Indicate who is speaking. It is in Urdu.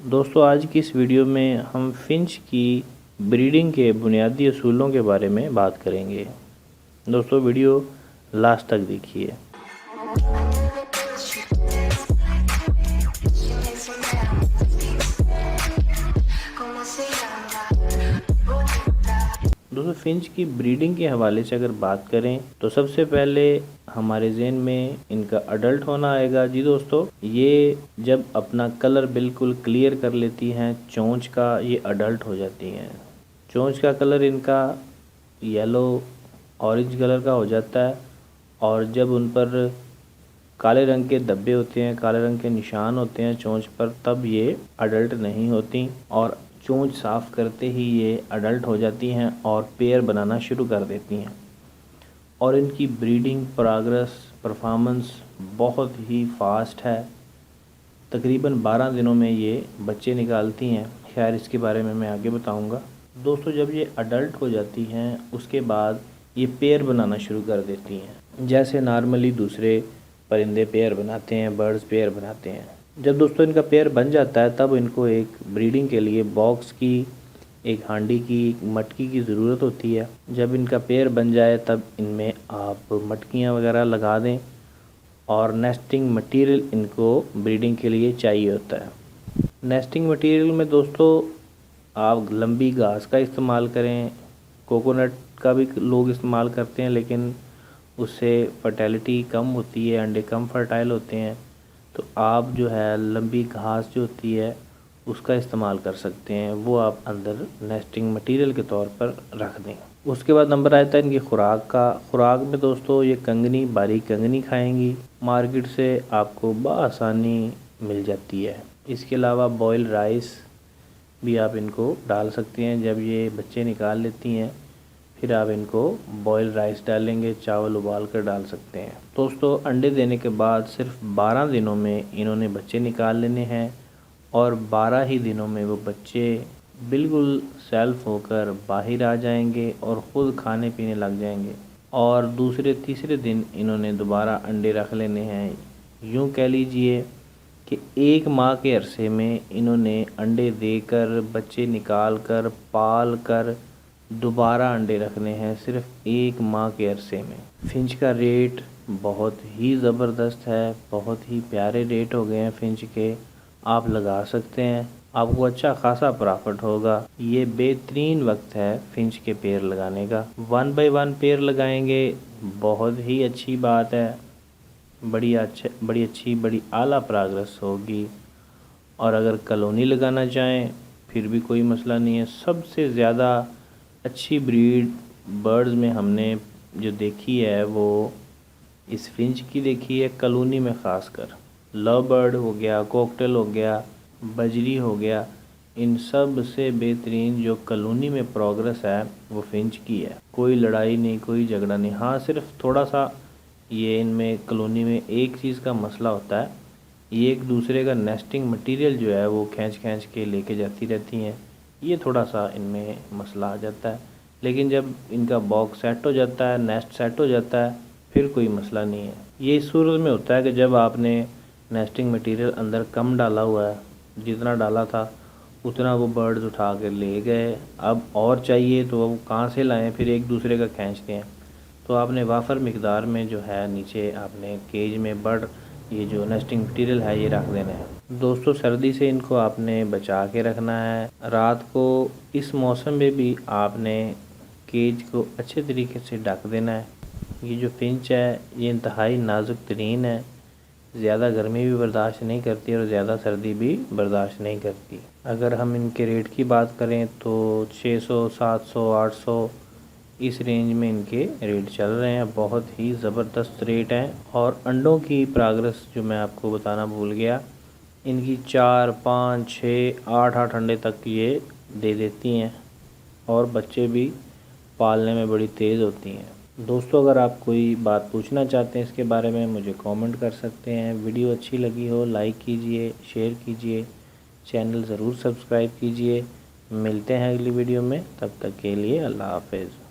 Speaker 1: دوستو آج کی اس ویڈیو میں ہم فنچ کی بریڈنگ کے بنیادی اصولوں کے بارے میں بات کریں گے۔ دوستو ویڈیو لاسٹ تک دیکھیے۔ دوستو فنچ کی بریڈنگ کے حوالے سے اگر بات کریں تو سب سے پہلے ہمارے ذہن میں ان کا اڈلٹ ہونا آئے گا۔ جی دوستو، یہ جب اپنا کلر بالکل کلیئر کر لیتی ہیں چونچ کا، یہ اڈلٹ ہو جاتی ہیں۔ چونچ کا کلر ان کا یلو اورنج کلر کا ہو جاتا ہے، اور جب ان پر کالے رنگ کے دھبے ہوتے ہیں، کالے رنگ کے نشان ہوتے ہیں چونچ پر، تب یہ اڈلٹ نہیں ہوتی، اور چونچ صاف کرتے ہی یہ اڈلٹ ہو جاتی ہیں اور پیئر بنانا شروع کر دیتی ہیں۔ اور ان کی بریڈنگ پرفارمنس بہت ہی فاسٹ ہے، تقریباً 12 دنوں میں یہ بچے نکالتی ہیں۔ خیر اس کے بارے میں آگے بتاؤں گا۔ دوستو جب یہ اڈلٹ ہو جاتی ہیں اس کے بعد یہ پیئر بنانا شروع کر دیتی ہیں، جیسے نارملی دوسرے پرندے پیئر بناتے ہیں، برڈز پیئر بناتے ہیں۔ جب دوستو ان کا پیئر بن جاتا ہے تب ان کو ایک بریڈنگ کے لیے باکس کی، ایک ہانڈی کی، ایک مٹکی کی ضرورت ہوتی ہے۔ جب ان کا پیئر بن جائے تب ان میں آپ مٹکیاں وغیرہ لگا دیں، اور نیسٹنگ مٹیریل ان کو بریڈنگ کے لیے چاہیے ہوتا ہے۔ نیسٹنگ مٹیریل میں دوستو آپ لمبی گھاس کا استعمال کریں، کوکونٹ کا بھی لوگ استعمال کرتے ہیں، لیکن اس سے فرٹیلٹی کم ہوتی ہے، انڈے کم فرٹائل ہوتے ہیں، تو آپ جو ہے لمبی گھاس جو ہوتی ہے اس کا استعمال کر سکتے ہیں، وہ آپ اندر نیسٹنگ مٹیریل کے طور پر رکھ دیں۔ اس کے بعد نمبر آتا ہے ان کی خوراک کا۔ خوراک میں دوستو یہ کنگنی، باریک کنگنی کھائیں گی، مارکیٹ سے آپ کو بآسانی مل جاتی ہے۔ اس کے علاوہ بوائل رائس بھی آپ ان کو ڈال سکتے ہیں۔ جب یہ بچے نکال لیتی ہیں پھر آپ ان کو بوائل رائس ڈالیں گے، چاول ابال کر ڈال سکتے ہیں۔ دوستو انڈے دینے کے بعد صرف 12 دنوں میں انہوں نے بچے نکال لینے ہیں، اور 12 ہی دنوں میں وہ بچے بالکل سیلف ہو کر باہر آ جائیں گے اور خود کھانے پینے لگ جائیں گے، اور دوسرے تیسرے دن انہوں نے دوبارہ انڈے رکھ لینے ہیں۔ یوں کہہ لیجئے کہ 1 ماہ کے عرصے میں انہوں نے انڈے دے کر، بچے نکال کر، پال کر دوبارہ انڈے رکھنے ہیں، صرف 1 ماہ کے عرصے میں۔ فنچ کا ریٹ بہت ہی زبردست ہے، بہت ہی پیارے ریٹ ہو گئے ہیں فنچ کے، آپ لگا سکتے ہیں، آپ کو اچھا خاصا پرافٹ ہوگا۔ یہ بہترین وقت ہے فنچ کے پیئر لگانے کا۔ 1 بائی 1 پیئر لگائیں گے، بہت ہی اچھی بات ہے، بڑی اچھی بڑی اعلیٰ پروگرس ہوگی۔ اور اگر کالونی لگانا چاہیں پھر بھی کوئی مسئلہ نہیں ہے۔ سب سے زیادہ اچھی بریڈ برڈز میں ہم نے جو دیکھی ہے وہ اس فنچ کی دیکھی ہے، کالونی میں خاص کر لو برڈ ہو گیا، کوکٹیل ہو گیا، بجری ہو گیا، ان سب سے بہترین جو کالونی میں پروگرس ہے وہ فنچ کی ہے۔ کوئی لڑائی نہیں، کوئی جھگڑا نہیں۔ ہاں صرف تھوڑا سا یہ ان میں کالونی میں ایک چیز کا مسئلہ ہوتا ہے، یہ ایک دوسرے کا نیسٹنگ مٹیریل جو ہے وہ کھینچ کے لے کے جاتی رہتی ہیں، یہ تھوڑا سا ان میں مسئلہ آ جاتا ہے۔ لیکن جب ان کا باکس سیٹ ہو جاتا ہے، نیسٹ سیٹ ہو جاتا ہے، پھر کوئی مسئلہ نہیں ہے۔ یہ اس صورت میں ہوتا ہے کہ جب آپ نے نیسٹنگ مٹیریل اندر کم ڈالا ہوا ہے، جتنا ڈالا تھا اتنا وہ برڈز اٹھا کے لے گئے، اب اور چاہیے تو وہ کہاں سے لائیں، پھر ایک دوسرے کا کھینچتے ہیں، تو آپ نے وافر مقدار میں جو ہے نیچے آپ نے کیج میں یہ جو نیسٹنگ مٹیریل ہے یہ رکھ دینا ہے۔ دوستو سردی سے ان کو آپ نے بچا کے رکھنا ہے۔ رات کو اس موسم میں بھی آپ نے کیج کو اچھے طریقے سے ڈھک دینا ہے۔ یہ جو فنچ ہے یہ انتہائی نازک ترین ہے، زیادہ گرمی بھی برداشت نہیں کرتی اور زیادہ سردی بھی برداشت نہیں کرتی۔ اگر ہم ان کے ریٹ کی بات کریں تو 600، 700، 800 اس رینج میں ان کے ریٹ چل رہے ہیں، بہت ہی زبردست ریٹ ہیں۔ اور انڈوں کی پروگرس جو میں آپ کو بتانا بھول گیا، ان کی 4، 5، 6، 8 انڈے تک یہ دے دیتی ہیں، اور بچے بھی پالنے میں بڑی تیز ہوتی ہیں۔ دوستو اگر آپ کوئی بات پوچھنا چاہتے ہیں اس کے بارے میں مجھے کامنٹ کر سکتے ہیں۔ ویڈیو اچھی لگی ہو لائک کیجئے، شیئر کیجئے، چینل ضرور سبسکرائب کیجئے۔ ملتے ہیں اگلی ویڈیو میں، تب تک کے لیے اللہ حافظ۔